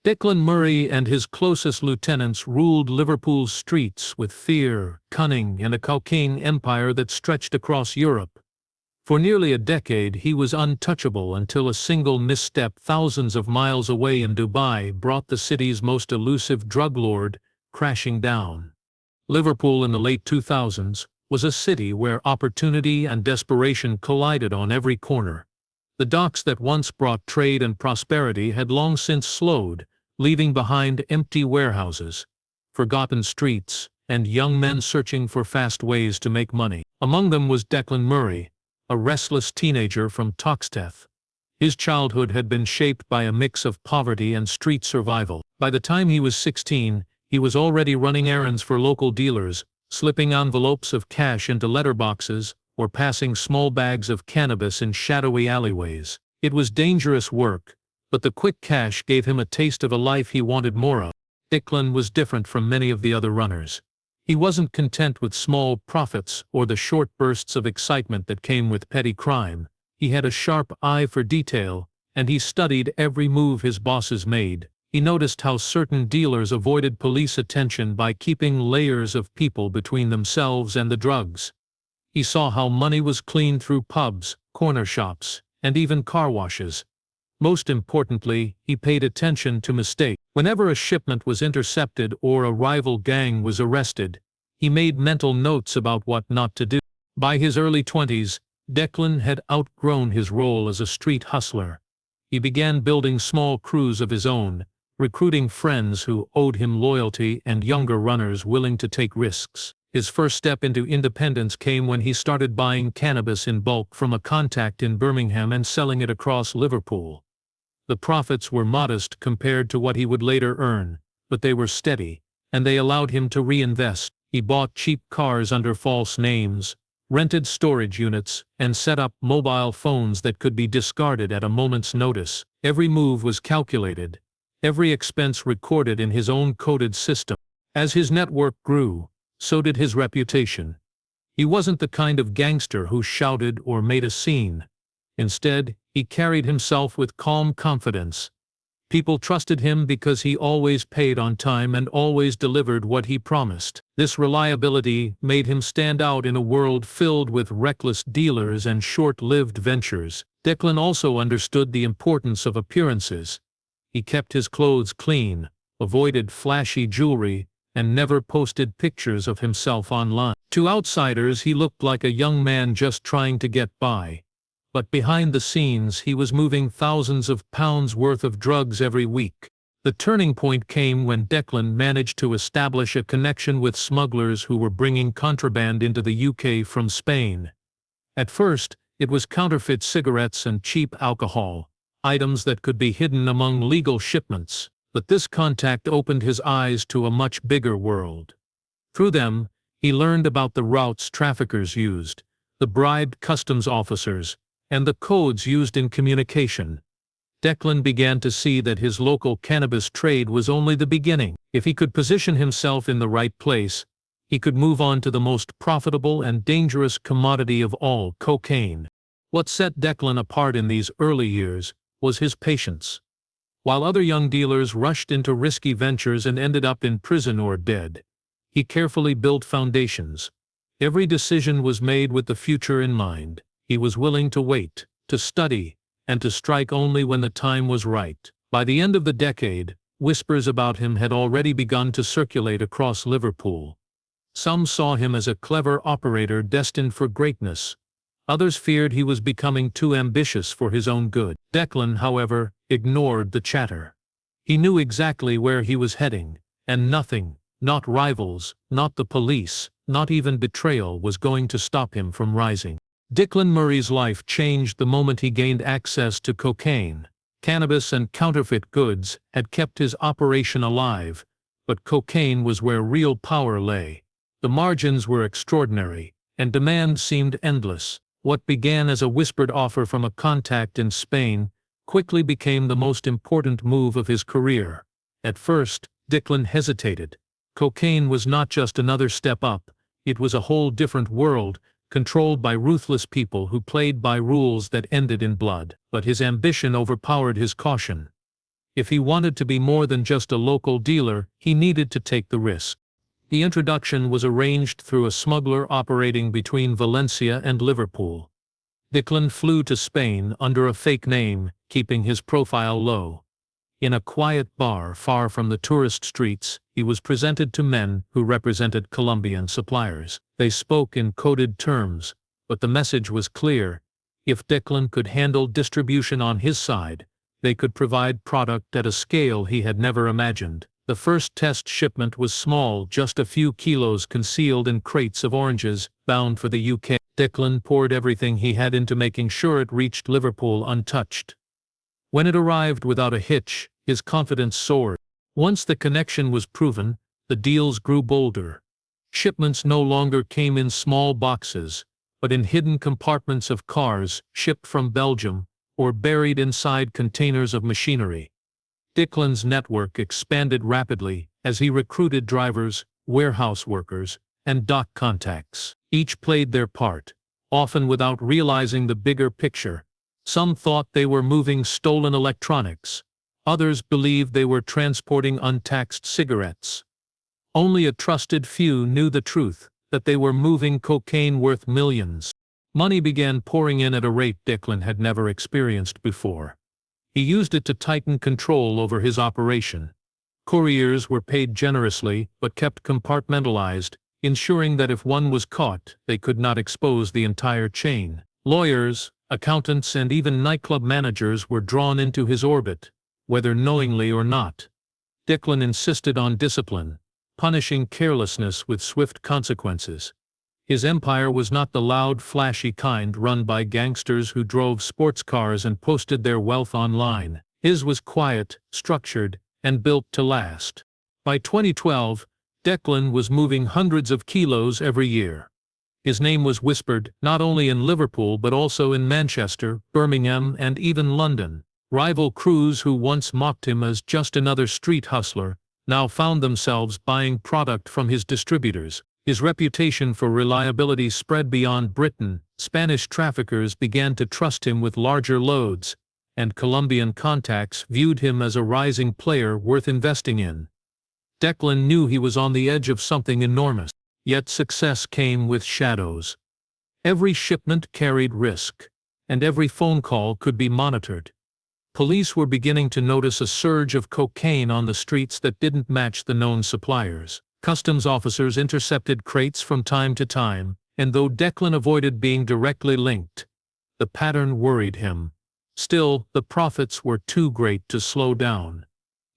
Declan Murray and his closest lieutenants ruled Liverpool's streets with fear, cunning, and a cocaine empire that stretched across Europe. For nearly a decade he was untouchable until a single misstep thousands of miles away in Dubai brought the city's most elusive drug lord crashing down. Liverpool in the late 2000s was a city where opportunity and desperation collided on every corner. The docks that once brought trade and prosperity had long since slowed, leaving behind empty warehouses, forgotten streets, and young men searching for fast ways to make money. Among them was Declan Murray, a restless teenager from Toxteth. His childhood had been shaped by a mix of poverty and street survival. By the time he was 16, he was already running errands for local dealers, slipping envelopes of cash into letterboxes, or passing small bags of cannabis in shadowy alleyways. It was dangerous work, but the quick cash gave him a taste of a life he wanted more of. Declan was different from many of the other runners. He wasn't content with small profits or the short bursts of excitement that came with petty crime. He had a sharp eye for detail, and he studied every move his bosses made. He noticed how certain dealers avoided police attention by keeping layers of people between themselves and the drugs. He saw how money was cleaned through pubs, corner shops, and even car washes. Most importantly, he paid attention to mistakes. Whenever a shipment was intercepted or a rival gang was arrested, he made mental notes about what not to do. By his early 20s, Declan had outgrown his role as a street hustler. He began building small crews of his own, recruiting friends who owed him loyalty and younger runners willing to take risks. His first step into independence came when he started buying cannabis in bulk from a contact in Birmingham and selling it across Liverpool. The profits were modest compared to what he would later earn, but they were steady, and they allowed him to reinvest. He bought cheap cars under false names, rented storage units, and set up mobile phones that could be discarded at a moment's notice. Every move was calculated, every expense recorded in his own coded system. As his network grew, so did his reputation. He wasn't the kind of gangster who shouted or made a scene. Instead, he carried himself with calm confidence. People trusted him because he always paid on time and always delivered what he promised. This reliability made him stand out in a world filled with reckless dealers and short-lived ventures. Declan also understood the importance of appearances. He kept his clothes clean, avoided flashy jewelry, and never posted pictures of himself online. To outsiders, he looked like a young man just trying to get by. But behind the scenes he was moving thousands of pounds worth of drugs every week. The turning point came when Declan managed to establish a connection with smugglers who were bringing contraband into the UK from Spain. At first, it was counterfeit cigarettes and cheap alcohol, items that could be hidden among legal shipments. But this contact opened his eyes to a much bigger world. Through them, he learned about the routes traffickers used, the bribed customs officers, and the codes used in communication. Declan began to see that his local cannabis trade was only the beginning. If he could position himself in the right place, he could move on to the most profitable and dangerous commodity of all, cocaine. What set Declan apart in these early years was his patience. While other young dealers rushed into risky ventures and ended up in prison or dead, he carefully built foundations. Every decision was made with the future in mind. He was willing to wait, to study, and to strike only when the time was right. By the end of the decade, whispers about him had already begun to circulate across Liverpool. Some saw him as a clever operator destined for greatness. Others feared he was becoming too ambitious for his own good. Declan, however, ignored the chatter. He knew exactly where he was heading, and nothing, not rivals, not the police, not even betrayal, was going to stop him from rising. Declan Murray's life changed the moment he gained access to cocaine. Cannabis and counterfeit goods had kept his operation alive, but cocaine was where real power lay. The margins were extraordinary, and demand seemed endless. What began as a whispered offer from a contact in Spain quickly became the most important move of his career. At first, Declan hesitated. Cocaine was not just another step up, it was a whole different world, controlled by ruthless people who played by rules that ended in blood. But his ambition overpowered his caution. If he wanted to be more than just a local dealer, he needed to take the risk. The introduction was arranged through a smuggler operating between Valencia and Liverpool. Gangland flew to Spain under a fake name, keeping his profile low. In a quiet bar far from the tourist streets, he was presented to men who represented Colombian suppliers. They spoke in coded terms, but the message was clear. If Gangland could handle distribution on his side, they could provide product at a scale he had never imagined. The first test shipment was small, just a few kilos concealed in crates of oranges, bound for the UK. Gangland poured everything he had into making sure it reached Liverpool untouched. When it arrived without a hitch, his confidence soared. Once the connection was proven, the deals grew bolder. Shipments no longer came in small boxes, but in hidden compartments of cars shipped from Belgium or buried inside containers of machinery. Gangland's network expanded rapidly as he recruited drivers, warehouse workers, and dock contacts. Each played their part, often without realizing the bigger picture. Some thought they were moving stolen electronics. Others believed they were transporting untaxed cigarettes. Only a trusted few knew the truth, that they were moving cocaine worth millions. Money began pouring in at a rate Gangland had never experienced before. He used it to tighten control over his operation. Couriers were paid generously but kept compartmentalized, ensuring that if one was caught, they could not expose the entire chain. Lawyers, accountants, and even nightclub managers were drawn into his orbit, whether knowingly or not. Gangland insisted on discipline, punishing carelessness with swift consequences. His empire was not the loud, flashy kind run by gangsters who drove sports cars and posted their wealth online. His was quiet, structured, and built to last. By 2012, Gangland was moving hundreds of kilos every year. His name was whispered not only in Liverpool but also in Manchester, Birmingham, and even London. Rival crews who once mocked him as just another street hustler now found themselves buying product from his distributors. His reputation for reliability spread beyond Britain. Spanish traffickers began to trust him with larger loads, and Colombian contacts viewed him as a rising player worth investing in. Gangland knew he was on the edge of something enormous, yet success came with shadows. Every shipment carried risk, and every phone call could be monitored. Police were beginning to notice a surge of cocaine on the streets that didn't match the known suppliers. Customs officers intercepted crates from time to time, and though Gangland avoided being directly linked, the pattern worried him. Still, the profits were too great to slow down.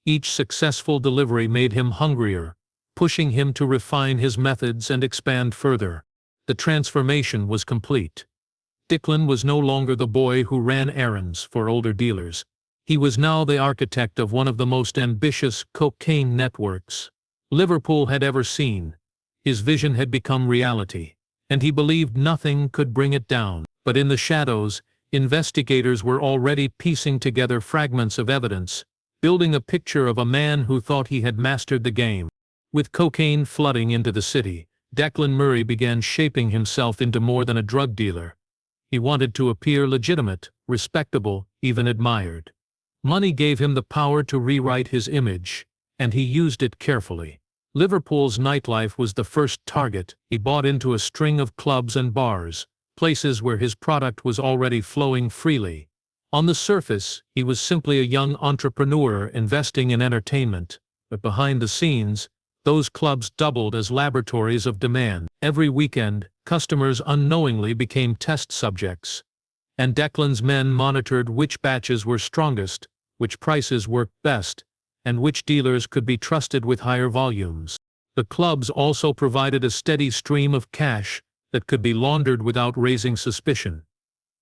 Each successful delivery made him hungrier, pushing him to refine his methods and expand further. The transformation was complete. Gangland was no longer the boy who ran errands for older dealers. He was now the architect of one of the most ambitious cocaine networks Liverpool had ever seen. His vision had become reality, and he believed nothing could bring it down. But in the shadows, investigators were already piecing together fragments of evidence, building a picture of a man who thought he had mastered the game. With cocaine flooding into the city, Gangland Murray began shaping himself into more than a drug dealer. He wanted to appear legitimate, respectable, even admired. Money gave him the power to rewrite his image, and he used it carefully. Liverpool's nightlife was the first target. He bought into a string of clubs and bars, places where his product was already flowing freely. On the surface, he was simply a young entrepreneur investing in entertainment, but behind the scenes, those clubs doubled as laboratories of demand. Every weekend, customers unknowingly became test subjects, and Gangland's men monitored which batches were strongest, which prices worked best, and which dealers could be trusted with higher volumes. The clubs also provided a steady stream of cash that could be laundered without raising suspicion.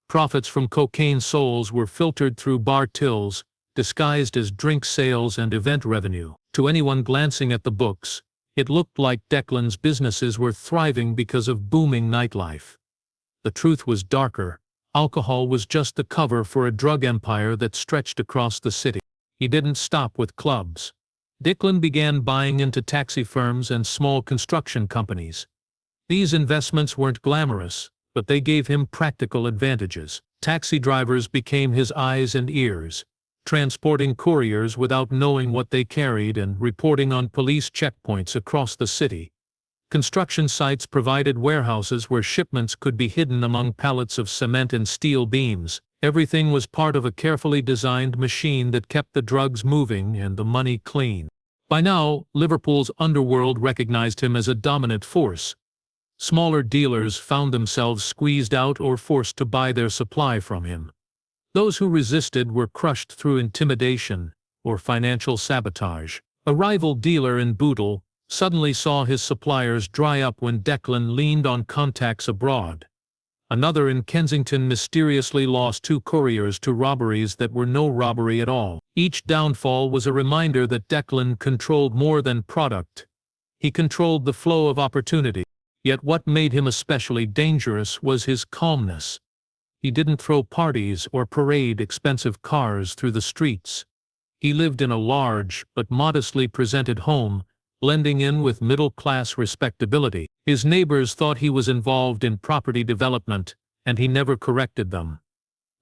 Profits from cocaine sold were filtered through bar tills, disguised as drink sales and event revenue. To anyone glancing at the books, it looked like Gangland's businesses were thriving because of booming nightlife. The truth was darker. Alcohol was just the cover for a drug empire that stretched across the city. He didn't stop with clubs. Gangland began buying into taxi firms and small construction companies. These investments weren't glamorous, but they gave him practical advantages. Taxi drivers became his eyes and ears. transporting couriers without knowing what they carried and reporting on police checkpoints across the city. Construction sites provided warehouses where shipments could be hidden among pallets of cement and steel beams. Everything was part of a carefully designed machine that kept the drugs moving and the money clean. By now, Liverpool's underworld recognized him as a dominant force. Smaller dealers found themselves squeezed out or forced to buy their supply from him. Those who resisted were crushed through intimidation or financial sabotage. A rival dealer in Bootle suddenly saw his suppliers dry up when Declan leaned on contacts abroad. Another in Kensington mysteriously lost 2 couriers to robberies that were no robbery at all. Each downfall was a reminder that Declan controlled more than product. He controlled the flow of opportunity. Yet what made him especially dangerous was his calmness. He didn't throw parties or parade expensive cars through the streets. He lived in a large but modestly presented home, blending in with middle-class respectability. His neighbors thought he was involved in property development, and he never corrected them.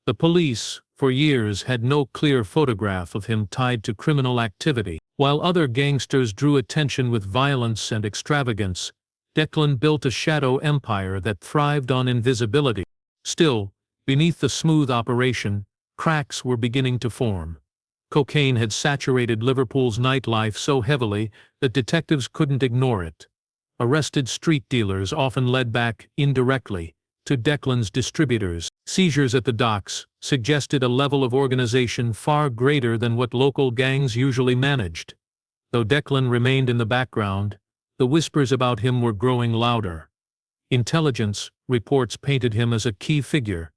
The police, for years, had no clear photograph of him tied to criminal activity. While other gangsters drew attention with violence and extravagance, Declan built a shadow empire that thrived on invisibility. Still, beneath the smooth operation, cracks were beginning to form. Cocaine had saturated Liverpool's nightlife so heavily that detectives couldn't ignore it. Arrested street dealers often led back, indirectly, to Declan's distributors. Seizures at the docks suggested a level of organization far greater than what local gangs usually managed. Though Declan remained in the background, the whispers about him were growing louder. Intelligence reports painted him as a key figure,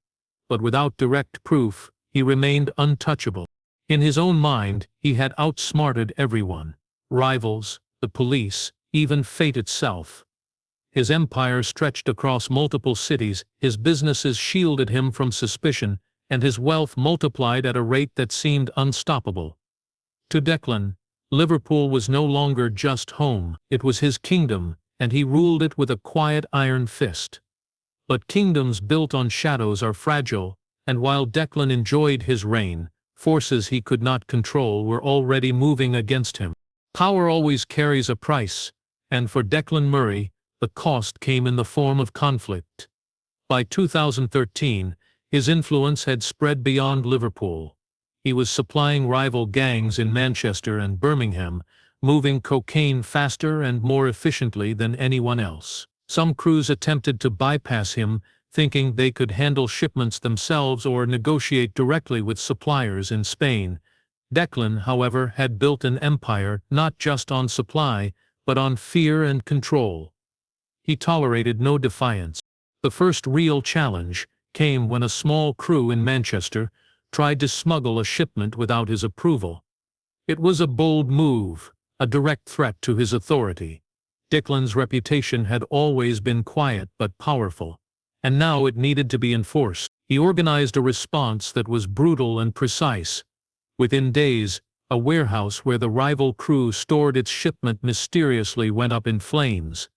but without direct proof, he remained untouchable. In his own mind, he had outsmarted everyone: rivals, the police, even fate itself. His empire stretched across multiple cities, his businesses shielded him from suspicion, and his wealth multiplied at a rate that seemed unstoppable. To Declan, Liverpool was no longer just home, it was his kingdom, and he ruled it with a quiet iron fist. But kingdoms built on shadows are fragile, and while Declan enjoyed his reign, forces he could not control were already moving against him. Power always carries a price, and for Declan Murray, the cost came in the form of conflict. By 2013, his influence had spread beyond Liverpool. He was supplying rival gangs in Manchester and Birmingham, moving cocaine faster and more efficiently than anyone else. Some crews attempted to bypass him, thinking they could handle shipments themselves or negotiate directly with suppliers in Spain. Declan, however, had built an empire not just on supply, but on fear and control. He tolerated no defiance. The first real challenge came when a small crew in Manchester tried to smuggle a shipment without his approval. It was a bold move, a direct threat to his authority. Declan's reputation had always been quiet but powerful, and now it needed to be enforced. He organized a response that was brutal and precise. Within days, a warehouse where the rival crew stored its shipment mysteriously went up in flames.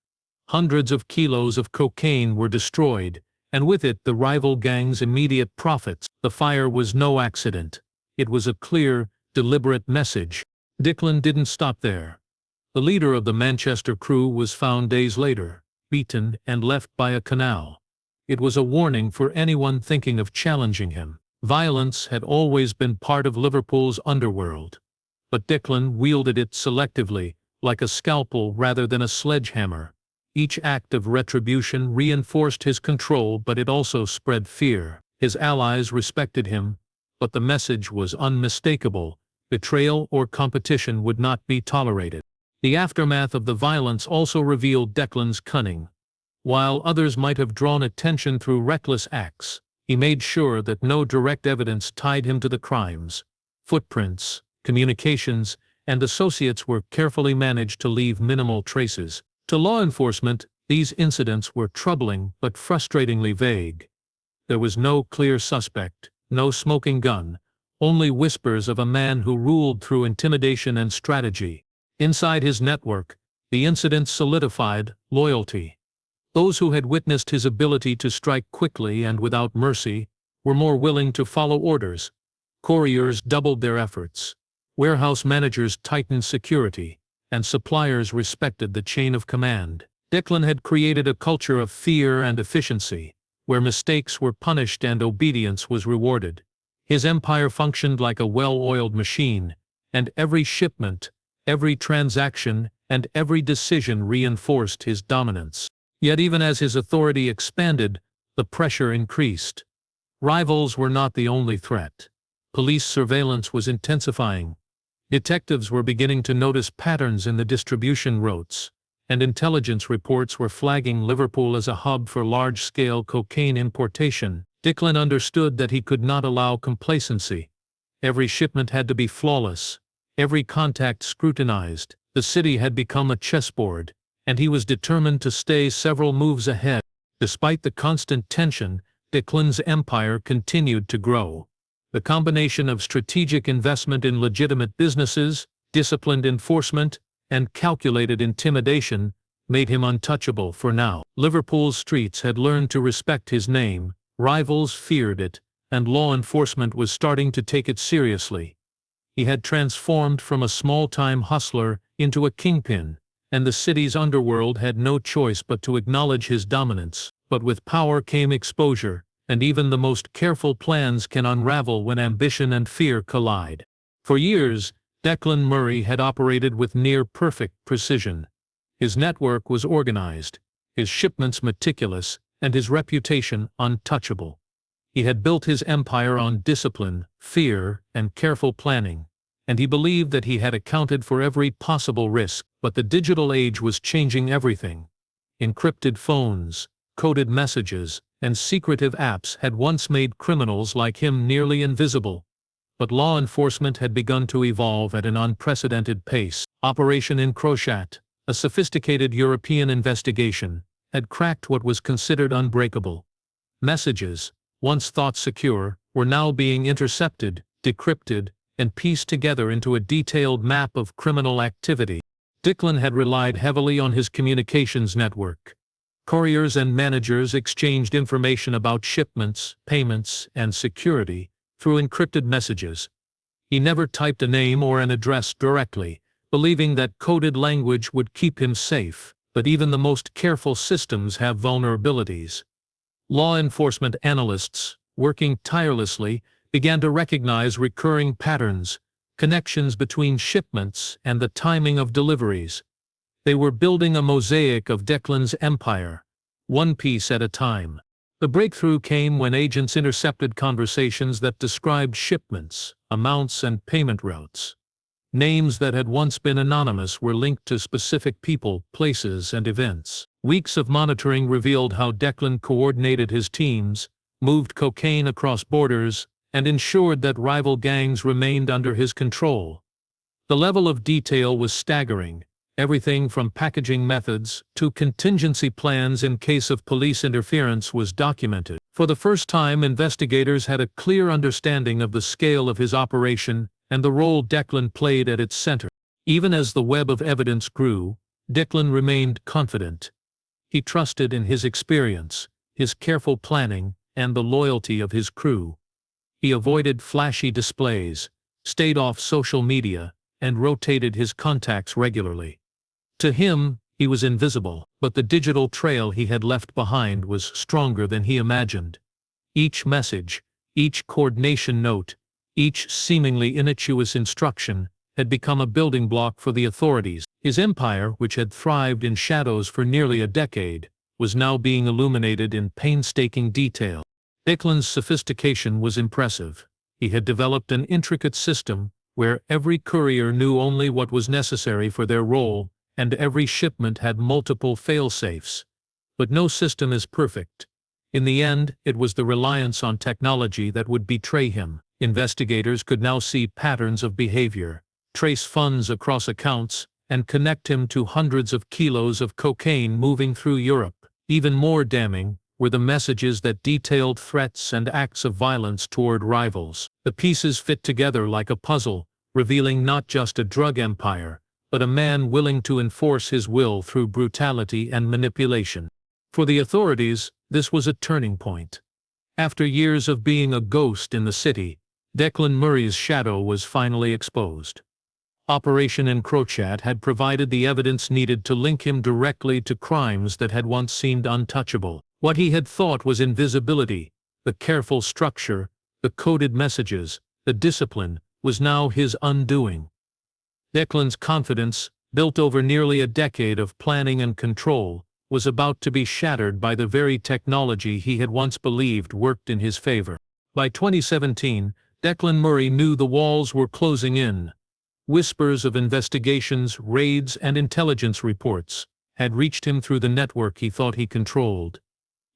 Hundreds of kilos of cocaine were destroyed, and with it the rival gang's immediate profits. The fire was no accident. It was a clear, deliberate message. Declan didn't stop there. The leader of the Manchester crew was found days later, beaten and left by a canal. It was a warning for anyone thinking of challenging him. Violence had always been part of Liverpool's underworld, but Declan wielded it selectively, like a scalpel rather than a sledgehammer. Each act of retribution reinforced his control, but it also spread fear. His allies respected him, but the message was unmistakable: betrayal or competition would not be tolerated. The aftermath of the violence also revealed Declan's cunning. While others might have drawn attention through reckless acts, he made sure that no direct evidence tied him to the crimes. Footprints, communications, and associates were carefully managed to leave minimal traces. To law enforcement, these incidents were troubling but frustratingly vague. There was no clear suspect, no smoking gun, only whispers of a man who ruled through intimidation and strategy. Inside his network, the incidents solidified loyalty. Those who had witnessed his ability to strike quickly and without mercy were more willing to follow orders. Couriers doubled their efforts. Warehouse managers tightened security, and suppliers respected the chain of command. Declan had created a culture of fear and efficiency, where mistakes were punished and obedience was rewarded. His empire functioned like a well-oiled machine, and every shipment, every transaction, and every decision reinforced his dominance. Yet even as his authority expanded, the pressure increased. Rivals were not the only threat. Police surveillance was intensifying. Detectives were beginning to notice patterns in the distribution routes, and intelligence reports were flagging Liverpool as a hub for large-scale cocaine importation. Declan understood that he could not allow complacency. Every shipment had to be flawless, every contact scrutinized. The city had become a chessboard, and he was determined to stay several moves ahead. Despite the constant tension, Declan's empire continued to grow. The combination of strategic investment in legitimate businesses, disciplined enforcement, and calculated intimidation made him untouchable for now. Liverpool's streets had learned to respect his name, rivals feared it, and law enforcement was starting to take it seriously. He had transformed from a small-time hustler into a kingpin, and the city's underworld had no choice but to acknowledge his dominance. But with power came exposure, and even the most careful plans can unravel when ambition and fear collide. For years, Declan Murray had operated with near-perfect precision. His network was organized, his shipments meticulous, and his reputation untouchable. He had built his empire on discipline, fear, and careful planning, and he believed that he had accounted for every possible risk. But the digital age was changing everything. Encrypted phones, coded messages, and secretive apps had once made criminals like him nearly invisible. But law enforcement had begun to evolve at an unprecedented pace. Operation Encrochat, a sophisticated European investigation, had cracked what was considered unbreakable. Messages, once thought secure, were now being intercepted, decrypted, and pieced together into a detailed map of criminal activity. Declan had relied heavily on his communications network. Couriers and managers exchanged information about shipments, payments, and security through encrypted messages. He never typed a name or an address directly, believing that coded language would keep him safe. But even the most careful systems have vulnerabilities. Law enforcement analysts, working tirelessly, began to recognize recurring patterns, connections between shipments, and the timing of deliveries. They were building a mosaic of Declan's empire, one piece at a time. The breakthrough came when agents intercepted conversations that described shipments, amounts, and payment routes. Names that had once been anonymous were linked to specific people, places, and events. Weeks of monitoring revealed how Declan coordinated his teams, moved cocaine across borders, and ensured that rival gangs remained under his control. The level of detail was staggering, everything from packaging methods to contingency plans in case of police interference was documented. For the first time, investigators had a clear understanding of the scale of his operation and the role Declan played at its center. Even as the web of evidence grew, Declan remained confident. He trusted in his experience, his careful planning, and the loyalty of his crew. He avoided flashy displays, stayed off social media, and rotated his contacts regularly. To him, he was invisible, but the digital trail he had left behind was stronger than he imagined. Each message, each coordination note, each seemingly innocuous instruction had become a building block for the authorities. His empire, which had thrived in shadows for nearly a decade, was now being illuminated in painstaking detail. Declan's sophistication was impressive. He had developed an intricate system where every courier knew only what was necessary for their role, and every shipment had multiple fail-safes. But no system is perfect. In the end, it was the reliance on technology that would betray him. Investigators could now see patterns of behavior, trace funds across accounts, and connect him to hundreds of kilos of cocaine moving through Europe. Even more damning were the messages that detailed threats and acts of violence toward rivals. The pieces fit together like a puzzle, revealing not just a drug empire, but a man willing to enforce his will through brutality and manipulation. For the authorities, this was a turning point. After years of being a ghost in the city, Declan Murray's shadow was finally exposed. Operation Encrochat had provided the evidence needed to link him directly to crimes that had once seemed untouchable. What he had thought was invisibility, the careful structure, the coded messages, the discipline, was now his undoing. Declan's confidence, built over nearly a decade of planning and control, was about to be shattered by the very technology he had once believed worked in his favor. By 2017, Declan Murray knew the walls were closing in. Whispers of investigations, raids, and intelligence reports had reached him through the network he thought he controlled.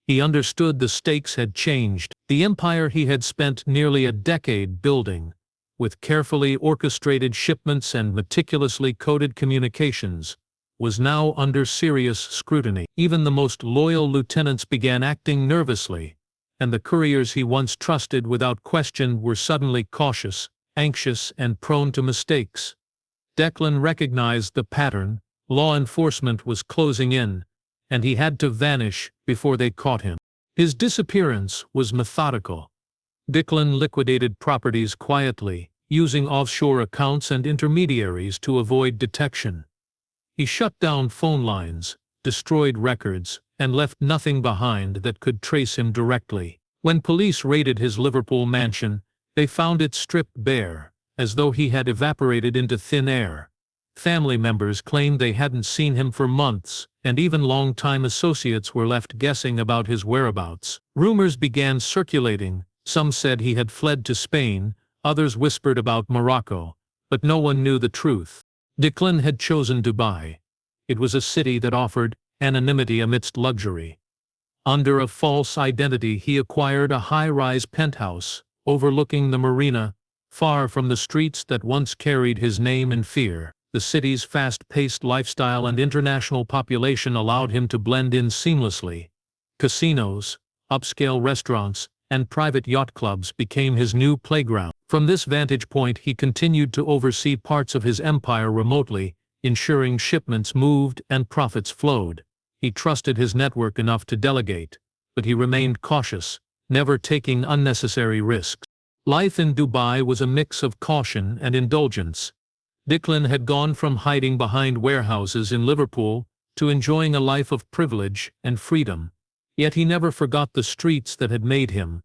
He understood the stakes had changed. The empire he had spent nearly a decade building, with carefully orchestrated shipments and meticulously coded communications, was now under serious scrutiny. Even the most loyal lieutenants began acting nervously, and the couriers he once trusted without question were suddenly cautious, anxious, and prone to mistakes. Declan recognized the pattern. Law enforcement was closing in, and he had to vanish before they caught him. His disappearance was methodical. Declan liquidated properties quietly, using offshore accounts and intermediaries to avoid detection. He shut down phone lines, destroyed records, and left nothing behind that could trace him directly. When police raided his Liverpool mansion, they found it stripped bare, as though he had evaporated into thin air. Family members claimed they hadn't seen him for months, and even long-time associates were left guessing about his whereabouts. Rumors began circulating. Some said he had fled to Spain, others whispered about Morocco, but no one knew the truth. Declan had chosen Dubai. It was a city that offered anonymity amidst luxury. Under a false identity, he acquired a high-rise penthouse overlooking the marina, far from the streets that once carried his name and fear. The city's fast-paced lifestyle and international population allowed him to blend in seamlessly. Casinos, upscale restaurants, and private yacht clubs became his new playground. From this vantage point, he continued to oversee parts of his empire remotely, ensuring shipments moved and profits flowed. He trusted his network enough to delegate, but he remained cautious, never taking unnecessary risks. Life in Dubai was a mix of caution and indulgence. Declan had gone from hiding behind warehouses in Liverpool to enjoying a life of privilege and freedom. Yet he never forgot the streets that had made him.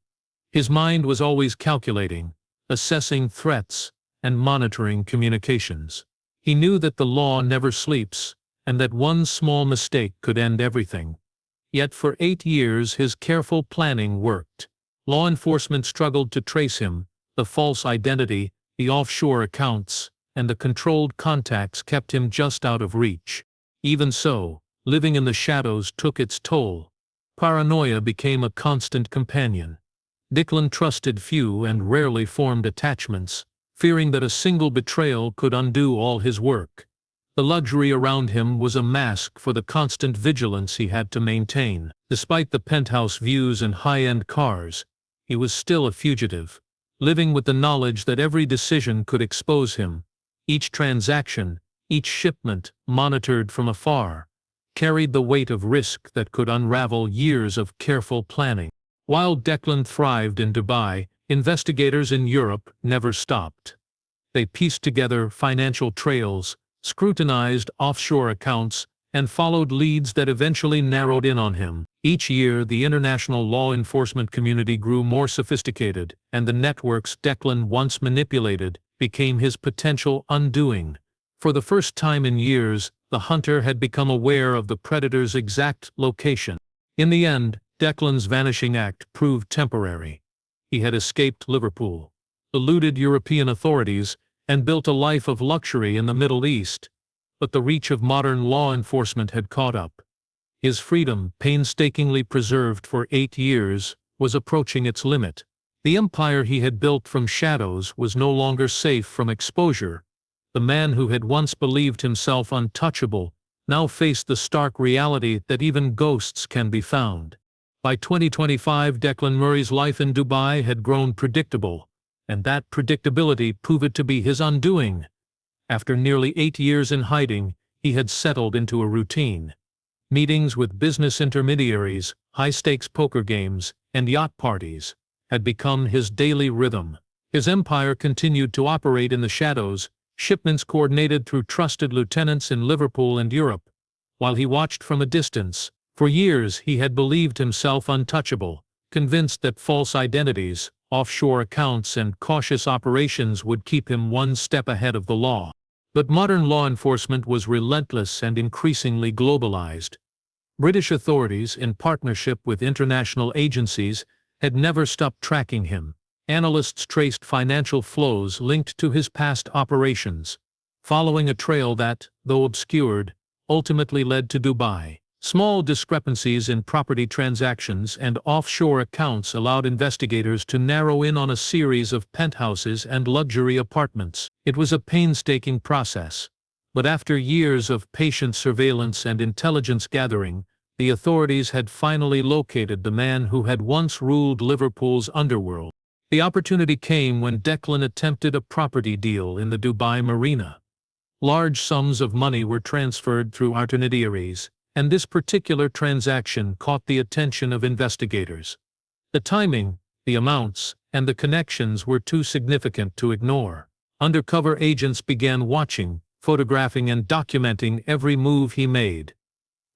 His mind was always calculating, assessing threats, and monitoring communications. He knew that the law never sleeps, and that one small mistake could end everything. Yet for 8 years his careful planning worked. Law enforcement struggled to trace him. The false identity, the offshore accounts, and the controlled contacts kept him just out of reach. Even so, living in the shadows took its toll. Paranoia became a constant companion. Declan trusted few and rarely formed attachments, fearing that a single betrayal could undo all his work. The luxury around him was a mask for the constant vigilance he had to maintain. Despite the penthouse views and high-end cars, he was still a fugitive, living with the knowledge that every decision could expose him. Each transaction, each shipment, monitored from afar, carried the weight of risk that could unravel years of careful planning. While Declan thrived in Dubai, investigators in Europe never stopped. They pieced together financial trails, scrutinized offshore accounts, and followed leads that eventually narrowed in on him. Each year, the international law enforcement community grew more sophisticated, and the networks Declan once manipulated became his potential undoing. For the first time in years, the hunter had become aware of the predator's exact location. In the end, Declan's vanishing act proved temporary. He had escaped Liverpool, eluded European authorities, and built a life of luxury in the Middle East. But the reach of modern law enforcement had caught up. His freedom, painstakingly preserved for 8 years, was approaching its limit. The empire he had built from shadows was no longer safe from exposure. The man who had once believed himself untouchable now faced the stark reality that even ghosts can be found. By 2025, Declan Murray's life in Dubai had grown predictable, and that predictability proved to be his undoing. After nearly 8 years in hiding, he had settled into a routine. Meetings with business intermediaries, high-stakes poker games, and yacht parties had become his daily rhythm. His empire continued to operate in the shadows, shipments coordinated through trusted lieutenants in Liverpool and Europe, while he watched from a distance. For years he had believed himself untouchable, convinced that false identities, offshore accounts and cautious operations would keep him one step ahead of the law. But modern law enforcement was relentless and increasingly globalized. British authorities, in partnership with international agencies, had never stopped tracking him. Analysts traced financial flows linked to his past operations, following a trail that, though obscured, ultimately led to Dubai. Small discrepancies in property transactions and offshore accounts allowed investigators to narrow in on a series of penthouses and luxury apartments. It was a painstaking process, but after years of patient surveillance and intelligence gathering, the authorities had finally located the man who had once ruled Liverpool's underworld. The opportunity came when Gangland attempted a property deal in the Dubai marina. Large sums of money were transferred through intermediaries, and this particular transaction caught the attention of investigators. The timing, the amounts, and the connections were too significant to ignore. Undercover agents began watching, photographing and documenting every move he made.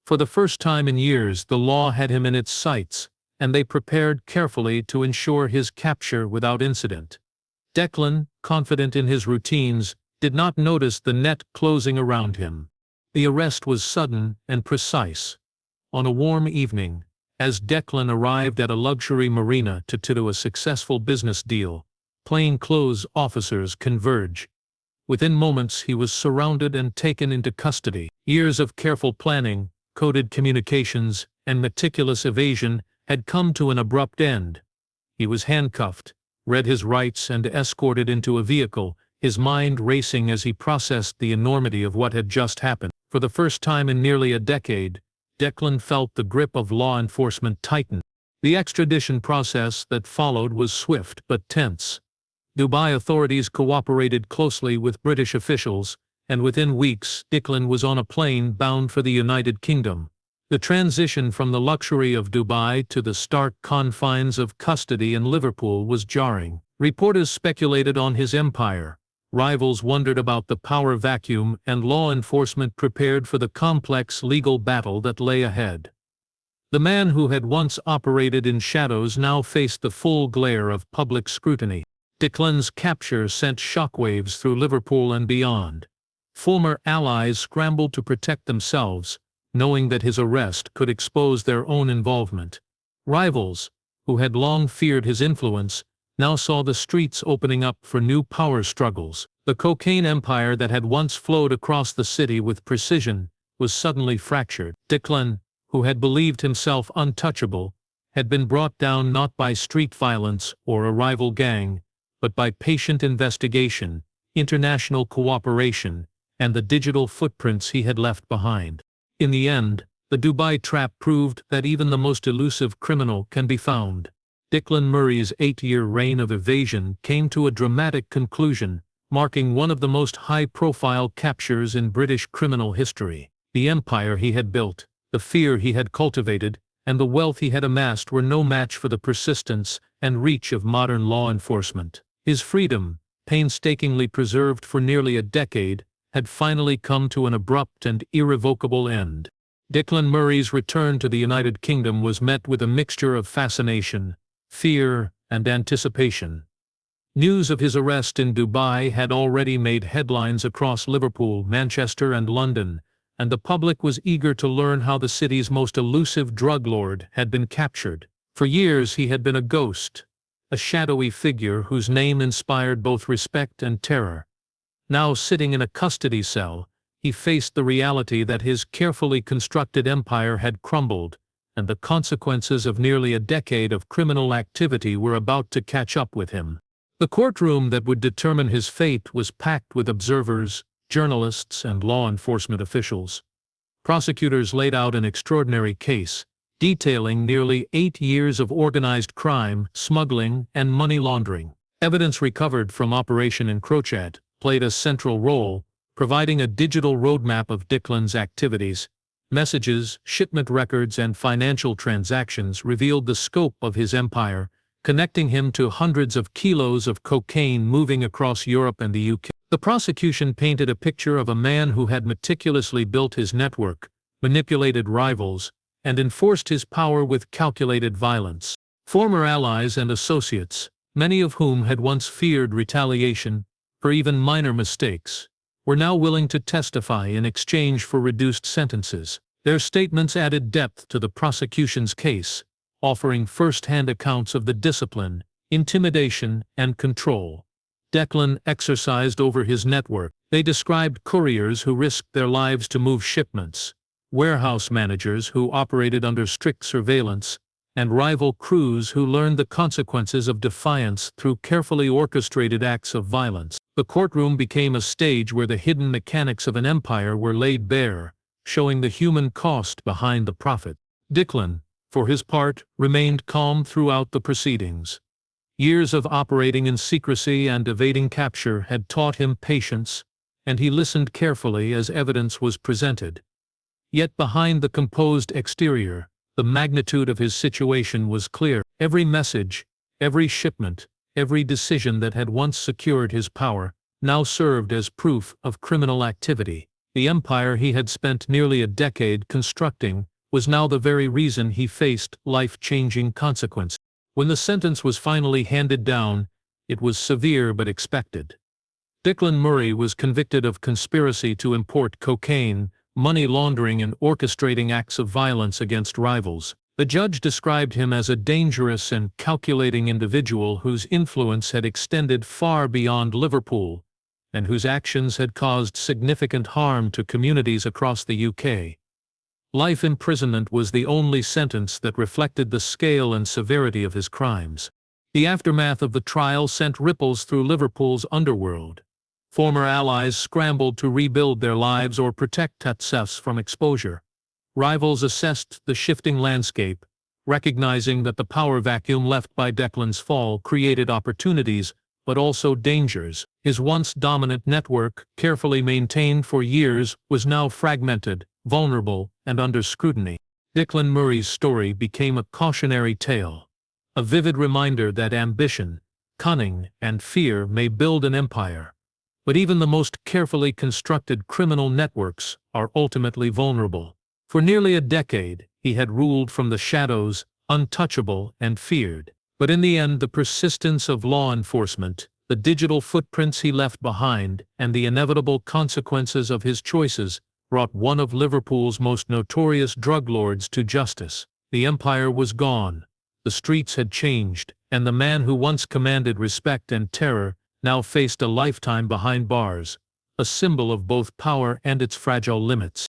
For the first time in years, the law had him in its sights, and they prepared carefully to ensure his capture without incident. Gangland, confident in his routines, did not notice the net closing around him. The arrest was sudden and precise. On a warm evening, as Gangland arrived at a luxury marina to do a successful business deal, plainclothes officers converge. Within moments he was surrounded and taken into custody. Years of careful planning, coded communications, and meticulous evasion had come to an abrupt end. He was handcuffed, read his rights and escorted into a vehicle, his mind racing as he processed the enormity of what had just happened. For the first time in nearly a decade, Gangland felt the grip of law enforcement tighten. The extradition process that followed was swift but tense. Dubai authorities cooperated closely with British officials, and within weeks, Gangland was on a plane bound for the United Kingdom. The transition from the luxury of Dubai to the stark confines of custody in Liverpool was jarring. Reporters speculated on his empire. Rivals wondered about the power vacuum, and law enforcement prepared for the complex legal battle that lay ahead. The man who had once operated in shadows now faced the full glare of public scrutiny. Gangland's capture sent shockwaves through Liverpool and beyond. Former allies scrambled to protect themselves, knowing that his arrest could expose their own involvement. Rivals, who had long feared his influence, now saw the streets opening up for new power struggles. The cocaine empire that had once flowed across the city with precision was suddenly fractured. Gangland, who had believed himself untouchable, had been brought down not by street violence or a rival gang, but by patient investigation, international cooperation, and the digital footprints he had left behind. In the end, the Dubai trap proved that even the most elusive criminal can be found. Gangland Murray's 8-year reign of evasion came to a dramatic conclusion, marking one of the most high-profile captures in British criminal history. The empire he had built, the fear he had cultivated, and the wealth he had amassed were no match for the persistence and reach of modern law enforcement. His freedom, painstakingly preserved for nearly a decade, had finally come to an abrupt and irrevocable end. Gangland Murray's return to the United Kingdom was met with a mixture of fascination, fear, and anticipation. News of his arrest in Dubai had already made headlines across Liverpool, Manchester, and London, and the public was eager to learn how the city's most elusive drug lord had been captured. For years he had been a ghost, a shadowy figure whose name inspired both respect and terror. Now sitting in a custody cell, he faced the reality that his carefully constructed empire had crumbled, and the consequences of nearly a decade of criminal activity were about to catch up with him. The courtroom that would determine his fate was packed with observers, journalists, and law enforcement officials. Prosecutors laid out an extraordinary case, detailing nearly 8 years of organized crime, smuggling, and money laundering. Evidence recovered from Operation Encrochat played a central role, providing a digital roadmap of Gangland's activities. Messages, shipment records, and financial transactions revealed the scope of his empire, connecting him to hundreds of kilos of cocaine moving across Europe and the UK. The prosecution painted a picture of a man who had meticulously built his network, manipulated rivals, and enforced his power with calculated violence. Former allies and associates, many of whom had once feared retaliation for even minor mistakes, were now willing to testify in exchange for reduced sentences. Their statements added depth to the prosecution's case, offering first-hand accounts of the discipline, intimidation, and control Gangland exercised over his network. They described couriers who risked their lives to move shipments, warehouse managers who operated under strict surveillance, and rival crews who learned the consequences of defiance through carefully orchestrated acts of violence. The courtroom became a stage where the hidden mechanics of an empire were laid bare, showing the human cost behind the profit. Gangland, for his part, remained calm throughout the proceedings. Years of operating in secrecy and evading capture had taught him patience, and he listened carefully as evidence was presented. Yet behind the composed exterior, the magnitude of his situation was clear. Every message, every shipment, every decision that had once secured his power, now served as proof of criminal activity. The empire he had spent nearly a decade constructing was now the very reason he faced life-changing consequences. When the sentence was finally handed down, it was severe but expected. Gangland Murray was convicted of conspiracy to import cocaine, money laundering, and orchestrating acts of violence against rivals. The judge described him as a dangerous and calculating individual whose influence had extended far beyond Liverpool, and whose actions had caused significant harm to communities across the UK. Life imprisonment was the only sentence that reflected the scale and severity of his crimes. The aftermath of the trial sent ripples through Liverpool's underworld. Former allies scrambled to rebuild their lives or protect themselves from exposure. Rivals assessed the shifting landscape, recognizing that the power vacuum left by Gangland's fall created opportunities, but also dangers. His once dominant network, carefully maintained for years, was now fragmented, vulnerable, and under scrutiny. Gangland Murray's story became a cautionary tale, a vivid reminder that ambition, cunning, and fear may build an empire. But even the most carefully constructed criminal networks are ultimately vulnerable. For nearly a decade, he had ruled from the shadows, untouchable and feared. But in the end, the persistence of law enforcement, the digital footprints he left behind, and the inevitable consequences of his choices brought one of Liverpool's most notorious drug lords to justice. The empire was gone, the streets had changed, and the man who once commanded respect and terror now faced a lifetime behind bars, a symbol of both power and its fragile limits.